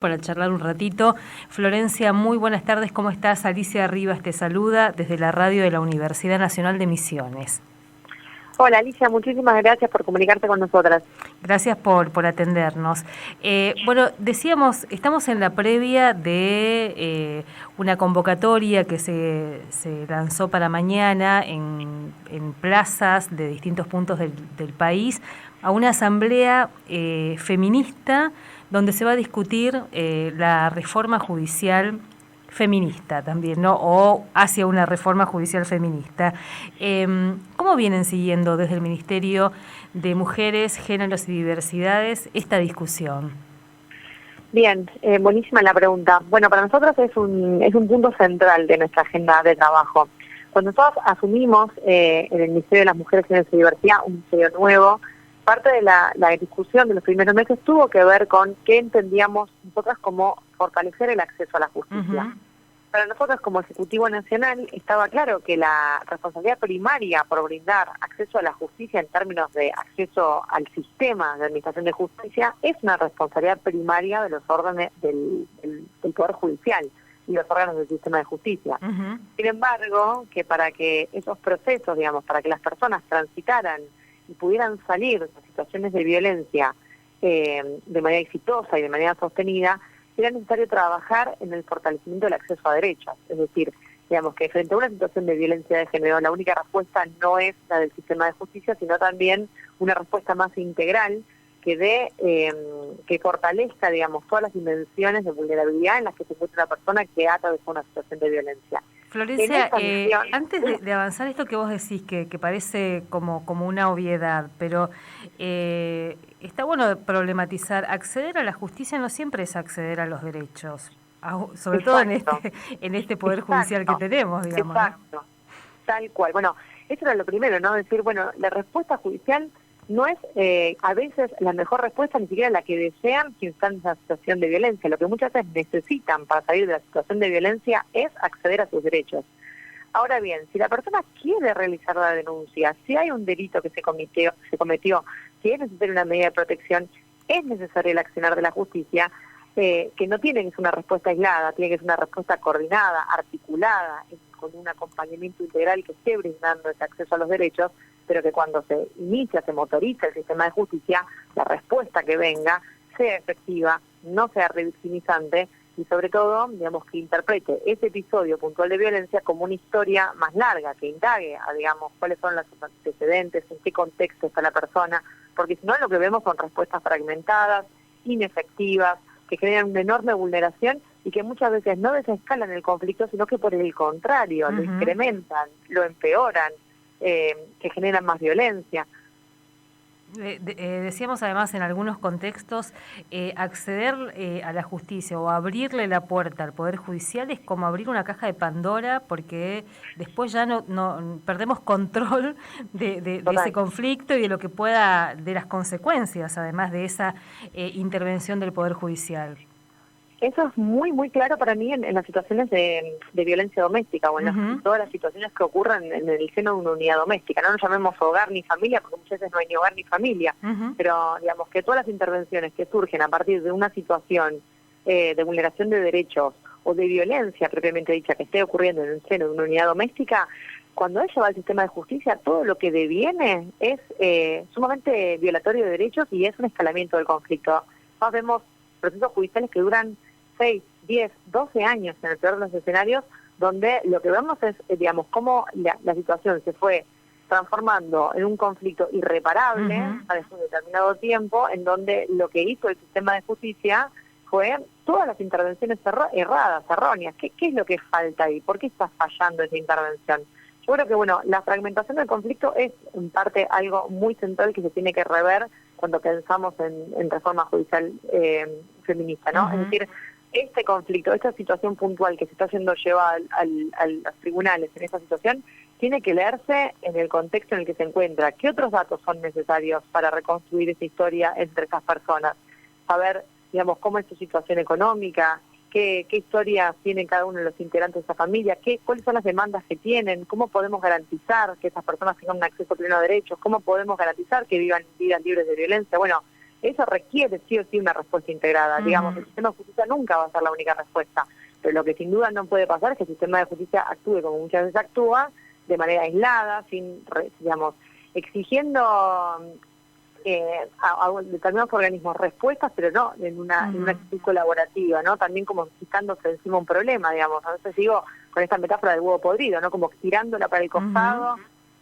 Para charlar un ratito. Florencia, muy buenas tardes, ¿cómo estás? Alicia Rivas te saluda desde la radio de la Universidad Nacional de Misiones. Hola Alicia, muchísimas gracias por comunicarte con nosotras. Gracias por atendernos. Bueno, decíamos, estamos en la previa de una convocatoria que se lanzó para mañana en plazas de distintos puntos del país a una asamblea feminista donde se va a discutir la reforma judicial feminista también, ¿no? O hacia una reforma judicial feminista. ¿Cómo vienen siguiendo desde el Ministerio de Mujeres, Géneros y Diversidades esta discusión? Bien, buenísima la pregunta. Bueno, para nosotros es un punto central de nuestra agenda de trabajo. Cuando nosotros asumimos en el Ministerio de las Mujeres, Géneros y Diversidad un ministerio nuevo, parte de la discusión de los primeros meses tuvo que ver con qué entendíamos nosotras como fortalecer el acceso a la justicia. Uh-huh. Para nosotros como Ejecutivo Nacional estaba claro que la responsabilidad primaria por brindar acceso a la justicia en términos de acceso al sistema de administración de justicia es una responsabilidad primaria de los órdenes del Poder Judicial y los órganos del sistema de justicia. Uh-huh. Sin embargo, que para que esos procesos, digamos, para que las personas transitaran y pudieran salir de situaciones de violencia de manera exitosa y de manera sostenida, era necesario trabajar en el fortalecimiento del acceso a derechos. Es decir, digamos que frente a una situación de violencia de género, la única respuesta no es la del sistema de justicia, sino también una respuesta más integral que fortalezca, digamos, todas las dimensiones de vulnerabilidad en las que se encuentra una persona que ha atravesado una situación de violencia. Florencia, antes de avanzar esto que vos decís, que parece como una obviedad, pero está bueno problematizar, acceder a la justicia no siempre es acceder a los derechos, sobre todo en este Poder Judicial que tenemos, digamos. Exacto, ¿no? Tal cual. Bueno, eso era lo primero, ¿no? Decir, bueno, la respuesta judicial no es a veces la mejor respuesta, ni siquiera la que desean quienes están en esa situación de violencia. Lo que muchas veces necesitan para salir de la situación de violencia es acceder a sus derechos. Ahora bien, si la persona quiere realizar la denuncia, si hay un delito que se cometió, si es necesaria una medida de protección, es necesario el accionar de la justicia, que no tiene que ser una respuesta aislada, tiene que ser una respuesta coordinada, articulada, con un acompañamiento integral que esté brindando ese acceso a los derechos, pero que cuando se inicia, se motoriza el sistema de justicia, la respuesta que venga sea efectiva, no sea revictimizante y sobre todo, digamos, que interprete ese episodio puntual de violencia como una historia más larga, que indague, digamos, cuáles son los antecedentes, en qué contexto está la persona, porque si no lo que vemos son respuestas fragmentadas, inefectivas, que generan una enorme vulneración y que muchas veces no desescalan el conflicto, sino que por el contrario, uh-huh, lo incrementan, lo empeoran, que generan más violencia. Decíamos además en algunos contextos, acceder a la justicia o abrirle la puerta al Poder Judicial es como abrir una caja de Pandora, porque después ya no perdemos control de ese conflicto y de lo que pueda, de las consecuencias además de esa intervención del Poder Judicial. Eso es muy, muy claro para mí en las situaciones de violencia doméstica o en todas las situaciones que ocurren en el seno de una unidad doméstica. No nos llamemos hogar ni familia, porque muchas veces no hay ni hogar ni familia, pero digamos que todas las intervenciones que surgen a partir de una situación de vulneración de derechos o de violencia propiamente dicha que esté ocurriendo en el seno de una unidad doméstica, cuando ella va al sistema de justicia, todo lo que deviene es sumamente violatorio de derechos y es un escalamiento del conflicto. Nos vemos procesos judiciales que duran 6, 10, 12 años en el peor de los escenarios, donde lo que vemos es, digamos, cómo la situación se fue transformando en un conflicto irreparable a después de determinado tiempo, en donde lo que hizo el sistema de justicia fue todas las intervenciones erradas, erróneas. ¿Qué es lo que falta ahí? ¿Por qué está fallando esa intervención? Yo creo que, bueno, la fragmentación del conflicto es, en parte, algo muy central que se tiene que rever cuando pensamos en reforma judicial feminista, ¿no? Es decir, este conflicto, esta situación puntual que se está haciendo llevar a los tribunales en esta situación, tiene que leerse en el contexto en el que se encuentra. ¿Qué otros datos son necesarios para reconstruir esa historia entre esas personas? Saber, digamos, cómo es su situación económica, qué historia tienen cada uno de los integrantes de esa familia, cuáles son las demandas que tienen, cómo podemos garantizar que esas personas tengan un acceso pleno a derechos, cómo podemos garantizar que vivan vidas libres de violencia. Bueno, eso requiere sí o sí una respuesta integrada. Digamos, el sistema de justicia nunca va a ser la única respuesta, pero lo que sin duda no puede pasar es que el sistema de justicia actúe como muchas veces actúa, de manera aislada, sin, digamos, exigiendo a determinados organismos respuestas, pero no en una actitud colaborativa, ¿no? También como quitándose encima un problema, digamos. A veces digo, con esta metáfora del huevo podrido, ¿no? Como tirándola para el costado,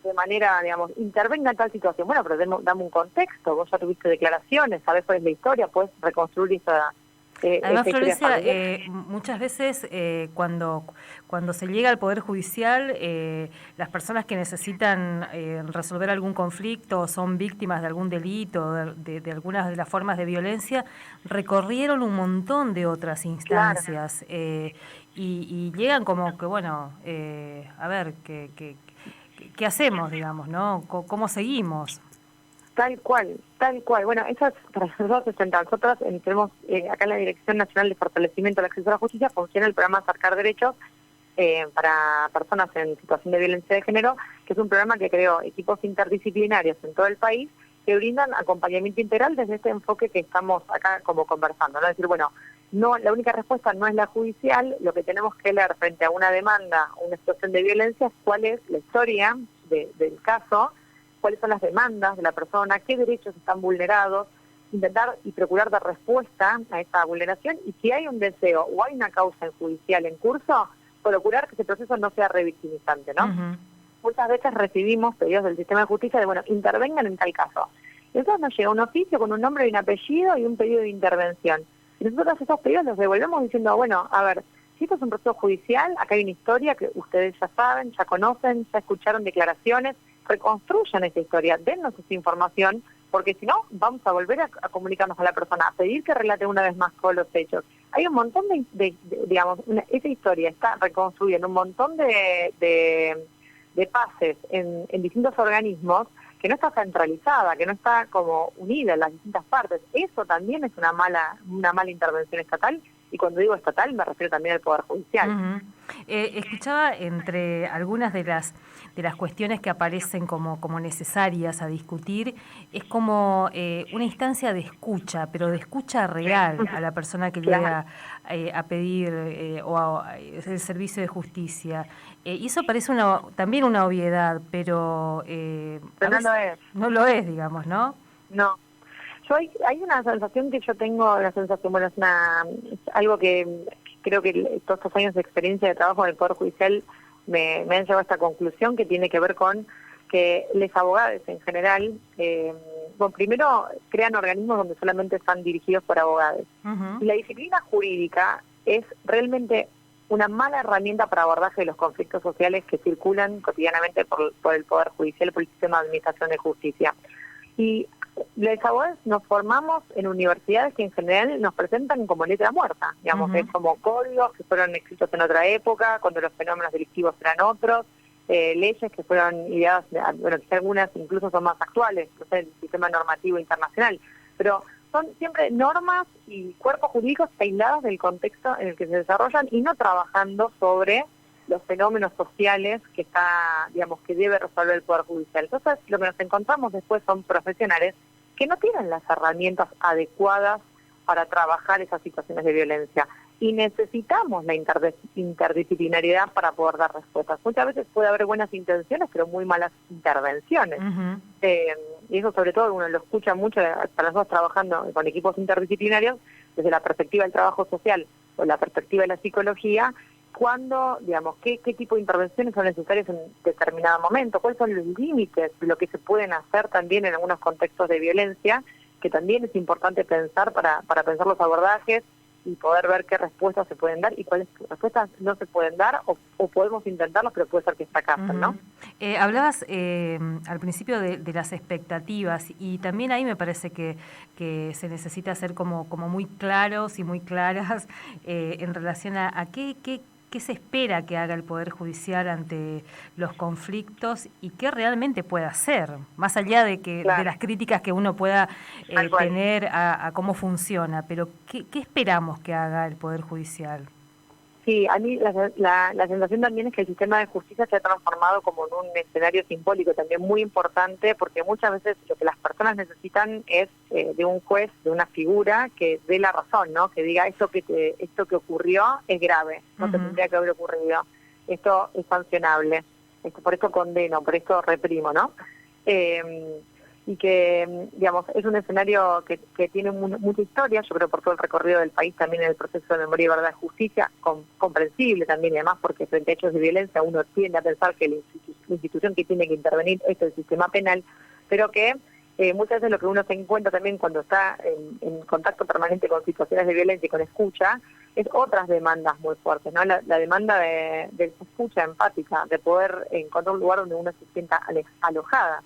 de manera, digamos, intervenga en tal situación. Bueno, pero dame un contexto, vos ya tuviste declaraciones, sabés cuál es la historia, puedes reconstruir esa... Además, Florencia, muchas veces cuando se llega al Poder Judicial, las personas que necesitan resolver algún conflicto o son víctimas de algún delito, de algunas de las formas de violencia, recorrieron un montón de otras instancias. Claro. Y llegan como que, bueno, a ver, ¿qué hacemos, digamos, no? ¿Cómo seguimos? Tal cual. Bueno, esas para nosotros, tenemos acá en la Dirección Nacional de Fortalecimiento del Acceso a la Justicia, funciona el programa Acercar Derechos para personas en situación de violencia de género, que es un programa que creó equipos interdisciplinarios en todo el país que brindan acompañamiento integral desde este enfoque que estamos acá como conversando, ¿no? Es decir, bueno, no, la única respuesta no es la judicial, lo que tenemos que leer frente a una demanda, una situación de violencia, es cuál es la historia del caso, cuáles son las demandas de la persona, qué derechos están vulnerados, intentar y procurar dar respuesta a esta vulneración, y si hay un deseo o hay una causa judicial en curso, procurar que ese proceso no sea revictimizante, ¿no? Muchas veces recibimos pedidos del sistema de justicia de, bueno, intervengan en tal caso. Y entonces nos llega un oficio con un nombre y un apellido y un pedido de intervención. Y nosotros esos pedidos los devolvemos diciendo, bueno, a ver, si esto es un proceso judicial, acá hay una historia que ustedes ya saben, ya conocen, ya escucharon declaraciones, reconstruyan esa historia, dennos esa información, porque si no, vamos a volver a comunicarnos a la persona, a pedir que relate una vez más todos los hechos. Hay un montón digamos, esa historia está reconstruida en un montón de pases en distintos organismos, que no está centralizada, que no está como unida en las distintas partes. Eso también es una mala intervención estatal, y cuando digo estatal me refiero también al Poder Judicial. Escuchaba entre algunas de las cuestiones que aparecen como necesarias a discutir, es como una instancia de escucha, pero de escucha real a la persona que llega a pedir el servicio de justicia. Y eso parece también una obviedad, pero no lo es. No lo es, digamos, ¿no? No. Hay una sensación que yo tengo, bueno, es algo que creo que todos estos años de experiencia de trabajo en el Poder Judicial me han llevado a esta conclusión, que tiene que ver con que los abogados en general, bueno, primero crean organismos donde solamente están dirigidos por abogados. Y la disciplina jurídica es realmente una mala herramienta para abordaje de los conflictos sociales que circulan cotidianamente por el Poder Judicial, por el sistema de administración de justicia. Y los abogados nos formamos en universidades que en general nos presentan como letra muerta, digamos, que es como códigos que fueron escritos en otra época, cuando los fenómenos delictivos eran otros, leyes que fueron ideadas, bueno, quizá algunas incluso son más actuales, no sé, el sistema normativo internacional, pero son siempre normas y cuerpos jurídicos aislados del contexto en el que se desarrollan y no trabajando sobre los fenómenos sociales que que debe resolver el Poder Judicial. Entonces, lo que nos encontramos después son profesionales que no tienen las herramientas adecuadas para trabajar esas situaciones de violencia. Y necesitamos la interdisciplinariedad para poder dar respuestas. Muchas veces puede haber buenas intenciones, pero muy malas intervenciones. Y eso sobre todo uno lo escucha mucho para nosotros trabajando con equipos interdisciplinarios, desde la perspectiva del trabajo social o la perspectiva de la psicología, cuándo, digamos, qué tipo de intervenciones son necesarias en determinado momento, cuáles son los límites de lo que se pueden hacer también en algunos contextos de violencia, que también es importante pensar para pensar los abordajes y poder ver qué respuestas se pueden dar y cuáles respuestas no se pueden dar o podemos intentarlos, pero puede ser que fracasen, ¿no? Hablabas al principio de las expectativas y también ahí me parece que se necesita ser como muy claros y muy claras en relación a qué se espera que haga el Poder Judicial ante los conflictos y qué realmente puede hacer, más allá de las críticas que uno pueda tener a cómo funciona, pero ¿qué esperamos que haga el Poder Judicial? Sí, a mí la sensación también es que el sistema de justicia se ha transformado como en un escenario simbólico también muy importante, porque muchas veces lo que las personas necesitan es de un juez, de una figura que dé la razón, ¿no? Que diga esto que ocurrió es grave, no te tendría que haber ocurrido, esto es sancionable, por esto condeno, por esto reprimo, ¿no? Y que, digamos, es un escenario que tiene mucha historia, yo creo por todo el recorrido del país también en el proceso de memoria y verdad y justicia, comprensible también y además porque frente a hechos de violencia uno tiende a pensar que la institución que tiene que intervenir es el sistema penal, pero que muchas veces lo que uno se encuentra también cuando está en contacto permanente con situaciones de violencia y con escucha, es otras demandas muy fuertes, ¿no? La demanda de escucha empática, de poder encontrar un lugar donde uno se sienta alojada.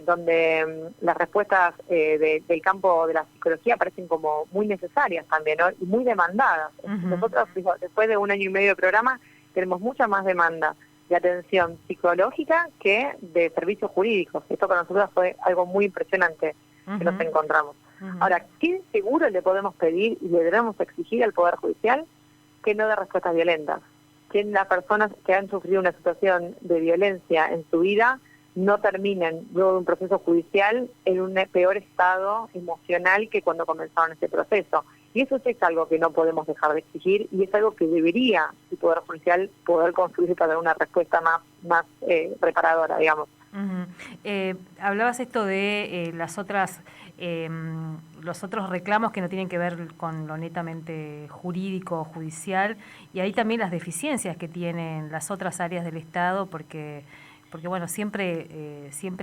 Donde las respuestas del campo de la psicología parecen como muy necesarias también, ¿no? Y muy demandadas. Nosotros, después de 1 año y medio de programa, tenemos mucha más demanda de atención psicológica que de servicios jurídicos. Esto para nosotros fue algo muy impresionante que nos encontramos. Ahora, ¿qué seguro le podemos pedir y le debemos exigir al Poder Judicial? Que no dé respuestas violentas. Que las personas que han sufrido una situación de violencia en su vida no terminen luego de un proceso judicial en un peor estado emocional que cuando comenzaron este proceso. Y eso es algo que no podemos dejar de exigir y es algo que debería el Poder Judicial poder construir para dar una respuesta más reparadora, digamos. Hablabas esto de los otros reclamos que no tienen que ver con lo netamente jurídico o judicial, y ahí también las deficiencias que tienen las otras áreas del Estado, porque bueno, siempre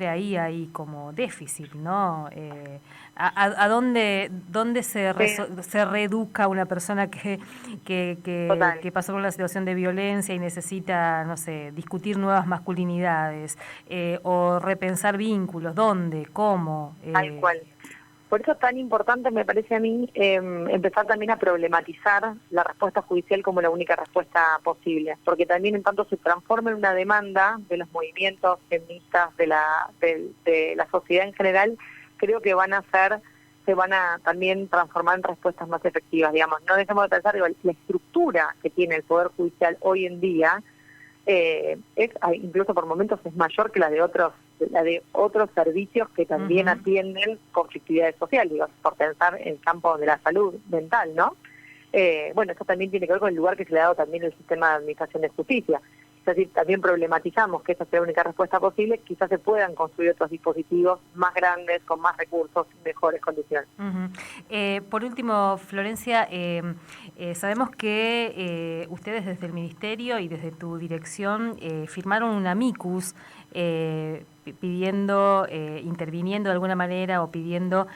ahí hay como déficit, ¿no? ¿A dónde se reeduca una persona que pasó por una situación de violencia y necesita, no sé, discutir nuevas masculinidades o repensar vínculos? ¿Dónde? ¿Cómo? Tal cual. Por eso es tan importante, me parece a mí, empezar también a problematizar la respuesta judicial como la única respuesta posible, porque también en tanto se transforma en una demanda de los movimientos feministas, de la sociedad en general, creo que se van a también transformar en respuestas más efectivas, digamos. No dejemos de pensar, la estructura que tiene el Poder Judicial hoy en día, incluso por momentos es mayor que la de otros servicios que también atienden conflictividades sociales, digo, por pensar en el campo de la salud mental, ¿no? Bueno, eso también tiene que ver con el lugar que se le ha dado también el sistema de administración de justicia. Es decir, también problematizamos que esa sea la única respuesta posible, quizás se puedan construir otros dispositivos más grandes, con más recursos, mejores condiciones. Por último, Florencia, sabemos que ustedes desde el Ministerio y desde tu dirección firmaron un amicus pidiendo, interviniendo de alguna manera o pidiendo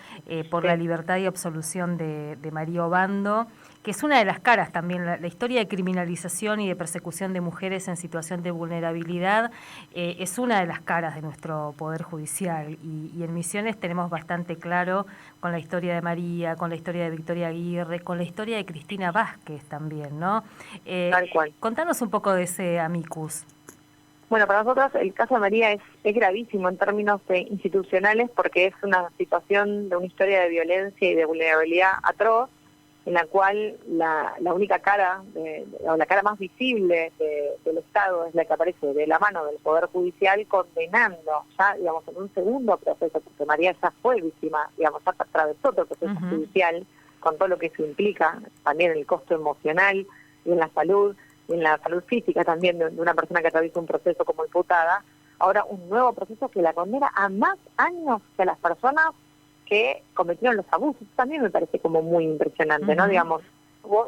por la libertad y absolución de María Obando, que es una de las caras también, la historia de criminalización y de persecución de mujeres en situación de vulnerabilidad es una de las caras de nuestro Poder Judicial y en Misiones tenemos bastante claro con la historia de María, con la historia de Victoria Aguirre, con la historia de Cristina Vázquez también, ¿no? Tal cual. Contanos un poco de ese amicus. Bueno, para nosotros el caso de María es gravísimo en términos institucionales porque es una situación de una historia de violencia y de vulnerabilidad atroz, en la cual la única cara, o la cara más visible del Estado es la que aparece de la mano del Poder Judicial condenando, ya digamos en un segundo proceso, porque María ya fue víctima, digamos, ya atravesó otro proceso judicial, con todo lo que eso implica, también el costo emocional y en la salud física también de una persona que atraviesa un proceso como imputada, ahora un nuevo proceso que la condena a más años que a las personas que cometieron los abusos. También me parece como muy impresionante, ¿no? Digamos,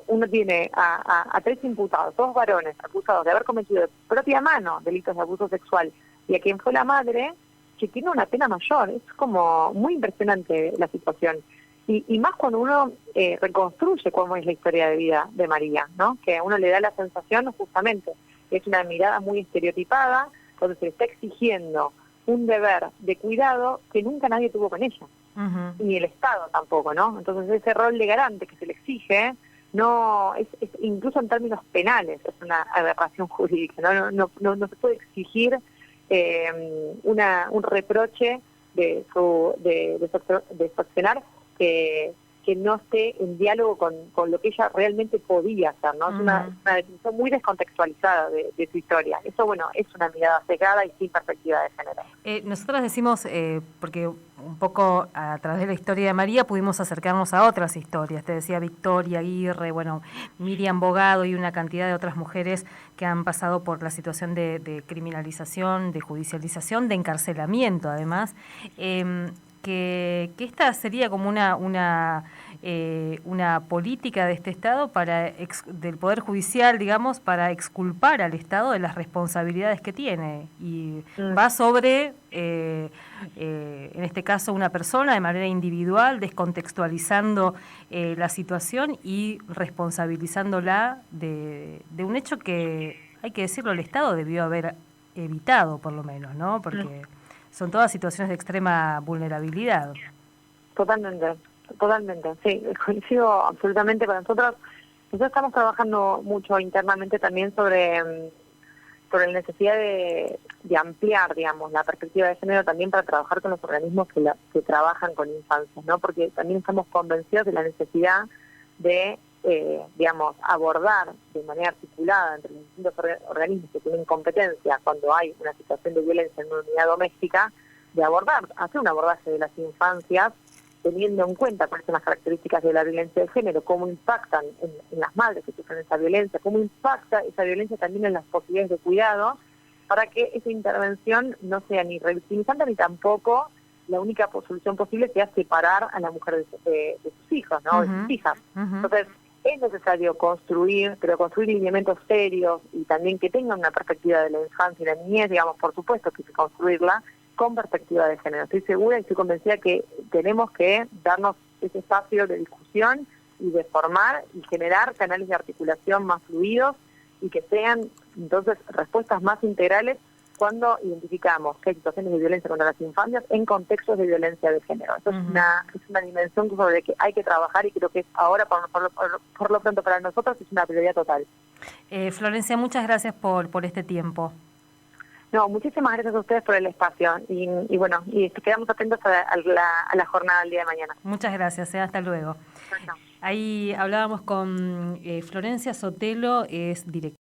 uno tiene a 3 imputados, 2 varones acusados de haber cometido de propia mano delitos de abuso sexual y a quien fue la madre, que tiene una pena mayor. Es como muy impresionante la situación. Y más cuando uno reconstruye cómo es la historia de vida de María, ¿no? Que a uno le da la sensación justamente que es una mirada muy estereotipada, donde se le está exigiendo un deber de cuidado que nunca nadie tuvo con ella, ni el Estado tampoco, ¿no? Entonces ese rol de garante que se le exige, no es incluso en términos penales, es una aberración jurídica, no se puede exigir un reproche de su accionar que que no esté en diálogo con lo que ella realmente podía hacer, ¿no? Es una definición muy descontextualizada de su historia. Eso, bueno, es una mirada cegada y sin perspectiva de género. Nosotras decimos, porque un poco a través de la historia de María pudimos acercarnos a otras historias. Te decía Victoria Aguirre, bueno, Miriam Bogado y una cantidad de otras mujeres que han pasado por la situación de criminalización, de judicialización, de encarcelamiento, además. Que esta sería como una política de este Estado del Poder Judicial, digamos, para exculpar al Estado de las responsabilidades que tiene. Y va sobre, en este caso, una persona de manera individual, descontextualizando la situación y responsabilizándola de un hecho que, hay que decirlo, el Estado debió haber evitado, por lo menos, ¿no? Porque son todas situaciones de extrema vulnerabilidad. Totalmente, sí, coincido absolutamente con nosotros. Nosotros estamos trabajando mucho internamente también sobre la necesidad de ampliar, digamos, la perspectiva de género también para trabajar con los organismos que trabajan con infancias, ¿no? Porque también estamos convencidos de la necesidad de, digamos, abordar de manera articulada entre los distintos organismos que tienen competencia cuando hay una situación de violencia en una unidad doméstica, de hacer un abordaje de las infancias teniendo en cuenta cuáles son las características de la violencia de género, cómo impactan en las madres que sufren esa violencia, cómo impacta esa violencia también en las posibilidades de cuidado, para que esa intervención no sea ni revictimizante ni tampoco la única solución posible sea separar a la mujer de sus hijos, ¿no? De sus hijas. Entonces, es necesario construir lineamientos serios y también que tengan una perspectiva de la infancia y la niñez, digamos, por supuesto que hay que construirla con perspectiva de género. Estoy segura y estoy convencida que tenemos que darnos ese espacio de discusión y de formar y generar canales de articulación más fluidos y que sean entonces respuestas más integrales cuando identificamos que hay situaciones de violencia contra las infancias en contextos de violencia de género. Eso es una dimensión sobre la que hay que trabajar y creo que ahora, por lo pronto para nosotros, es una prioridad total. Florencia, muchas gracias por este tiempo. No, muchísimas gracias a ustedes por el espacio y bueno, y quedamos atentos a la jornada del día de mañana. Muchas gracias, hasta luego. Bueno. Ahí hablábamos con Florencia Sotelo, es directora